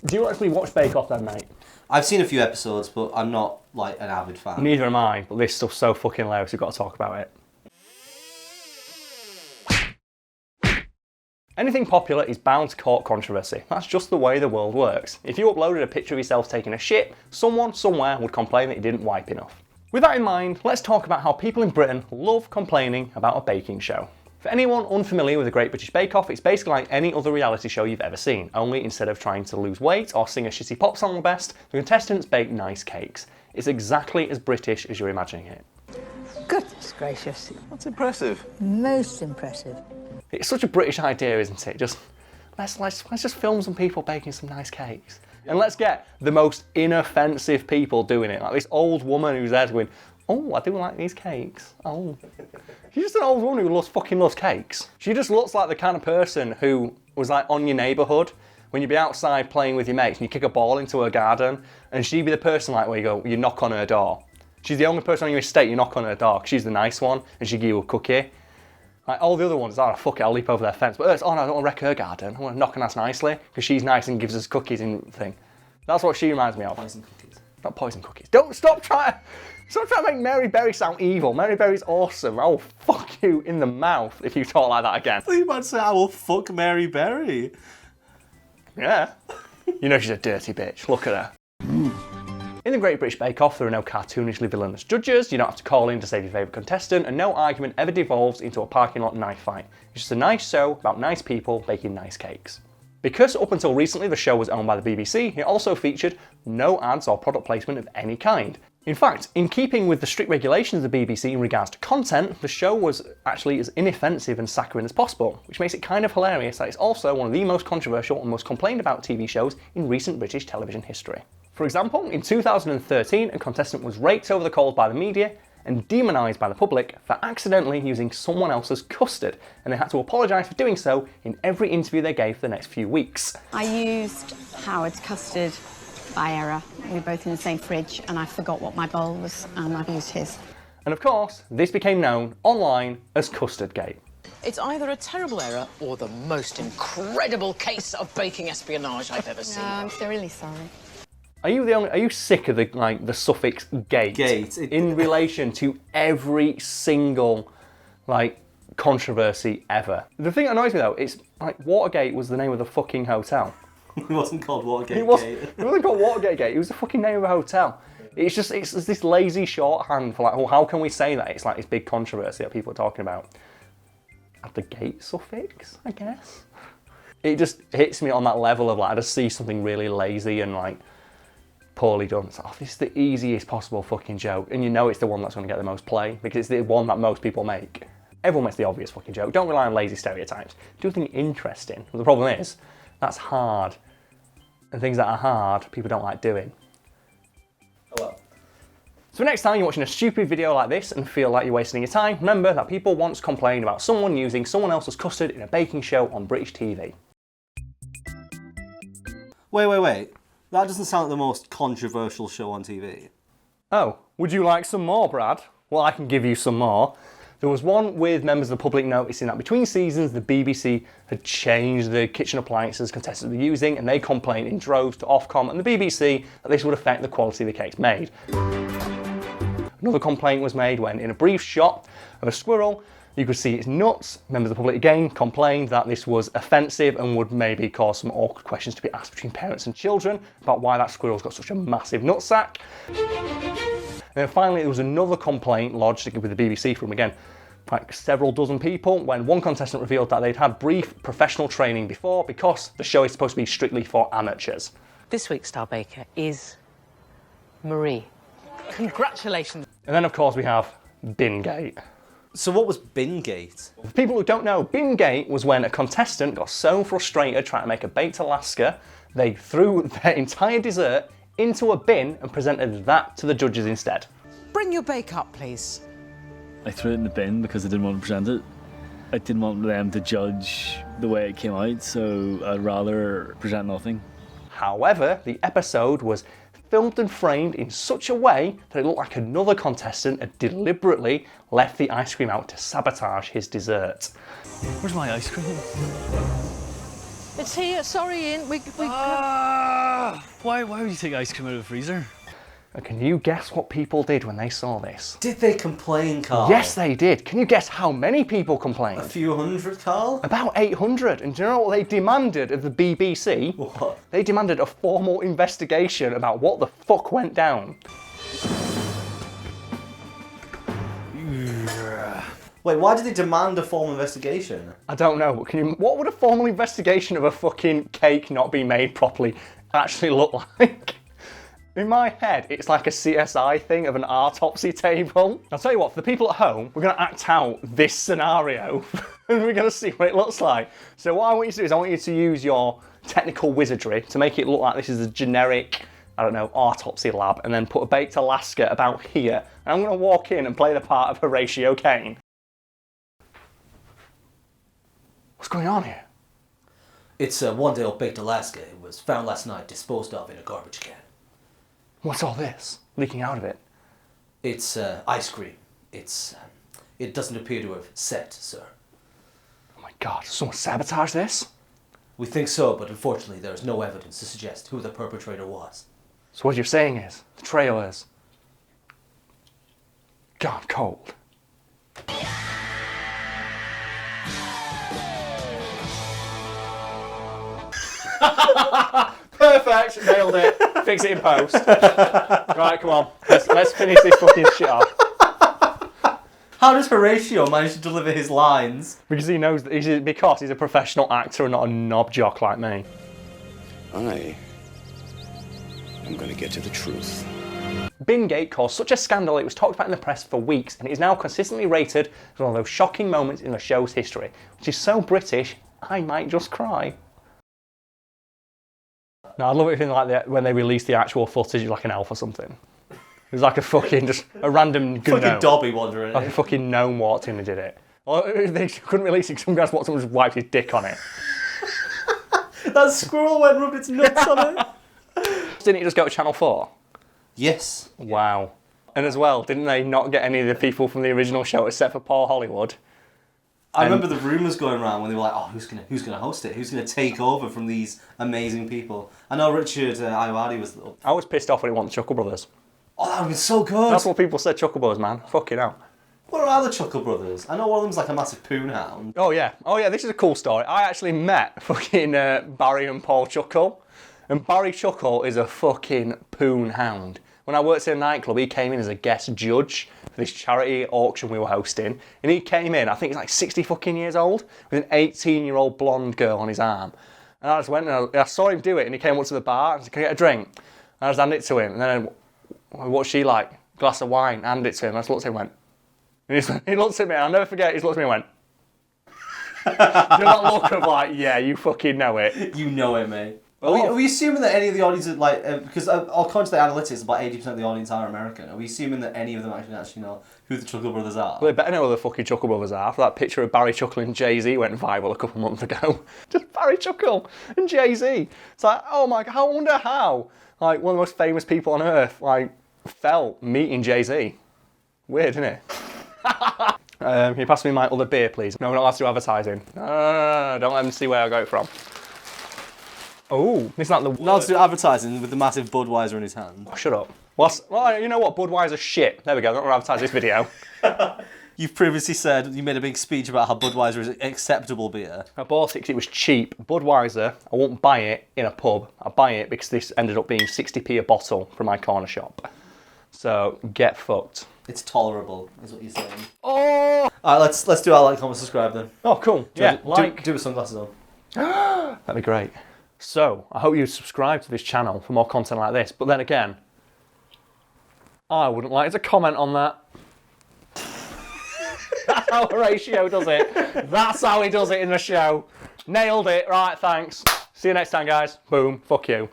Do you actually watch Bake Off then, mate? I've seen a few episodes, but I'm not like an avid fan. Neither am I, but this stuff's so fucking hilarious, we've got to talk about it. Anything popular is bound to cause controversy. That's just the way the world works. If you uploaded a picture of yourself taking a shit, someone somewhere would complain that you didn't wipe enough. With that in mind, let's talk about how people in Britain love complaining about a baking show. For anyone unfamiliar with the Great British Bake Off, it's basically like any other reality show you've ever seen, only instead of trying to lose weight or sing a shitty pop song the best, the contestants bake nice cakes. It's exactly as British as you're imagining it. Goodness gracious. That's impressive. Most impressive. It's such a British idea, isn't it? Just let's just film some people baking some nice cakes. And let's get the most inoffensive people doing it. Like this old woman who's there going, oh, I do like these cakes. Oh. She's just an old woman who fucking loves cakes. She just looks like the kind of person who was like on your neighbourhood when you'd be outside playing with your mates and you kick a ball into her garden and she'd be the person like where you knock on her door. She's the only person on your estate you knock on her door 'cause she's the nice one and she'd give you a cookie. Like all the other ones, oh fuck it, I'll leap over their fence. But oh no, I don't want to wreck her garden. I want to knock on us nicely because she's nice and gives us cookies and thing. That's what she reminds me of. Poison cookies. Not poison cookies. Don't stop trying to make Mary Berry sound evil. Mary Berry's awesome. I will fuck you in the mouth if you talk like that again. I thought you might say I will fuck Mary Berry. Yeah. You know she's a dirty bitch. Look at her. In the Great British Bake Off, there are no cartoonishly villainous judges, you don't have to call in to save your favourite contestant, and no argument ever devolves into a parking lot knife fight. It's just a nice show about nice people baking nice cakes. Because up until recently the show was owned by the BBC, it also featured no ads or product placement of any kind. In fact, in keeping with the strict regulations of the BBC in regards to content, the show was actually as inoffensive and saccharine as possible, which makes it kind of hilarious that it's also one of the most controversial and most complained about TV shows in recent British television history. For example, in 2013, a contestant was raked over the coals by the media and demonised by the public for accidentally using someone else's custard, and they had to apologise for doing so in every interview they gave for the next few weeks. I used Howard's custard by error. We were both in the same fridge and I forgot what my bowl was and I've used his. And of course, this became known online as Custardgate. It's either a terrible error or the most incredible case of baking espionage I've ever seen. I'm so really sorry. Are you sick of the suffix gate? In relation to every single controversy ever? The thing that annoys me though, it's like Watergate was the name of the fucking hotel. It wasn't called Watergate. It wasn't called Watergate Gate. It was the fucking name of a hotel. It's this lazy shorthand for like, oh, how can we say that? It's like this big controversy that people are talking about. Add the gate suffix, I guess. It just hits me on that level of like, I just see something really lazy and like poorly done. It's like, oh, this is the easiest possible fucking joke, and you know it's the one that's going to get the most play because it's the one that most people make. Everyone makes the obvious fucking joke. Don't rely on lazy stereotypes. Do something interesting. But the problem is, that's hard. And things that are hard, people don't like doing. Oh well. So next time you're watching a stupid video like this and feel like you're wasting your time, remember that people once complained about someone using someone else's custard in a baking show on British TV. Wait. That doesn't sound like the most controversial show on TV. Oh, would you like some more, Brad? Well, I can give you some more. There was one with members of the public noticing that between seasons the BBC had changed the kitchen appliances contestants were using, and they complained in droves to Ofcom and the BBC that this would affect the quality of the cakes made. Another complaint was made when, in a brief shot of a squirrel, you could see its nuts. Members of the public again complained that this was offensive and would maybe cause some awkward questions to be asked between parents and children about why that squirrel's got such a massive nutsack. And then finally there was another complaint lodged with the BBC from, again, like several dozen people, when one contestant revealed that they'd had brief professional training before because the show is supposed to be strictly for amateurs. This week's star baker is Marie. Congratulations. And then of course we have Bingate. So what was Bingate? For people who don't know, Bingate was when a contestant got so frustrated trying to make a baked Alaska, they threw their entire dessert into a bin and presented that to the judges instead. Bring your bake up, please. I threw it in the bin because I didn't want to present it. I didn't want them to judge the way it came out, so I'd rather present nothing. However, the episode was filmed and framed in such a way that it looked like another contestant had deliberately left the ice cream out to sabotage his dessert. Where's my ice cream? It's here. Sorry, Ian. Why would you take ice cream out of the freezer? Can you guess what people did when they saw this? Did they complain, Karl? Yes, they did. Can you guess how many people A complained? few hundred, Karl? About 800. And do you know what they demanded of the BBC? What? They demanded a formal investigation about what the fuck went down. Wait, why did they demand a formal investigation? I don't know, but what would a formal investigation of a fucking cake not being made properly actually look like? In my head, it's like a CSI thing of an autopsy table. I'll tell you what, for the people at home, we're going to act out this scenario and we're going to see what it looks like. So what I want you to do is I want you to use your technical wizardry to make it look like this is a generic, I don't know, autopsy lab, and then put a baked Alaska about here. And I'm going to walk in and play the part of Horatio Caine. What's going on here? It's a one-day-old baked Alaska. It was found last night, disposed of in a garbage can. What's all this leaking out of it? It's ice cream. It doesn't appear to have set, sir. Oh my god, did someone sabotage this? We think so, but unfortunately there is no evidence to suggest who the perpetrator was. So what you're saying is, the trail is gone cold. Perfect, nailed it. Fix it in post. Right, come on. Let's finish this fucking shit off. How does Horatio manage to deliver his lines? Because he knows that because he's a professional actor and not a knob jock like me. I am going to get to the truth. Bingate caused such a scandal it was talked about in the press for weeks, and it is now consistently rated as one of those shocking moments in the show's history, which is so British, I might just cry. No, I'd love it if when they released the actual footage like an elf or something. It was like a fucking, just a random Fucking gnome. Dobby wandering Like in. a fucking gnome walked in and did it. Or they couldn't release it, some guy's walked up and just wiped his dick on it. That squirrel went and rubbed its nuts on it. Didn't it just go to Channel 4? Yes. Wow. And as well, didn't they not get any of the people from the original show except for Paul Hollywood? I remember the rumours going around when they were like, oh, who's gonna host it? Who's gonna take over from these amazing people? I know Richard Ayoade was... I was pissed off when he won the Chuckle Brothers. Oh, that would have been so good. That's what people said, Chuckle Brothers, man. Fucking hell. What are the Chuckle Brothers? I know one of them's like a massive poon hound. Oh yeah, this is a cool story. I actually met fucking Barry and Paul Chuckle. And Barry Chuckle is a fucking poon hound. When I worked in a nightclub, he came in as a guest judge for this charity auction we were hosting. And he came in, I think he's like 60 fucking years old, with an 18-year-old blonde girl on his arm. And I just went and I saw him do it, and he came up to the bar and said, can I get a drink? And I just handed it to him. And then, what's she like? Glass of wine, handed it to him. I just looked at him and went, and he looked at me, and I'll never forget, he looked at me and went, do that look of like, yeah, you fucking know it. You know it, mate. Are we assuming that any of the audience are like, because according to the analytics, about 80% of the audience are American. Are we assuming that any of them actually know who the Chuckle Brothers are? Well, they better know who the fucking Chuckle Brothers are. For that picture of Barry Chuckle and Jay-Z went viral a couple months ago. Just Barry Chuckle and Jay-Z. It's like, oh my God, I wonder how, like, one of the most famous people on earth, like, felt meeting Jay-Z. Weird, isn't it? Can you pass me my other beer, please? No, we're not allowed to do advertising. No, don't let them see where I got it from. Oh, it's not the word. Not to do advertising with the massive Budweiser in his hand. Oh, shut up. Well, you know what? Budweiser shit. There we go. Don't want to advertise this video. You've previously said, you made a big speech about how Budweiser is acceptable beer. I bought it because it was cheap. Budweiser, I won't buy it in a pub. I buy it because this ended up being 60p a bottle from my corner shop. So, get fucked. It's tolerable, is what you're saying. Oh! Alright, let's do our like, comment, subscribe then. Oh, cool. Yeah, like. Do it with sunglasses on. That'd be great. So, I hope you subscribe to this channel for more content like this. But then again, I wouldn't like to comment on that. That's how Horatio does it. That's how he does it in the show. Nailed it. Right, thanks. See you next time, guys. Boom. Fuck you.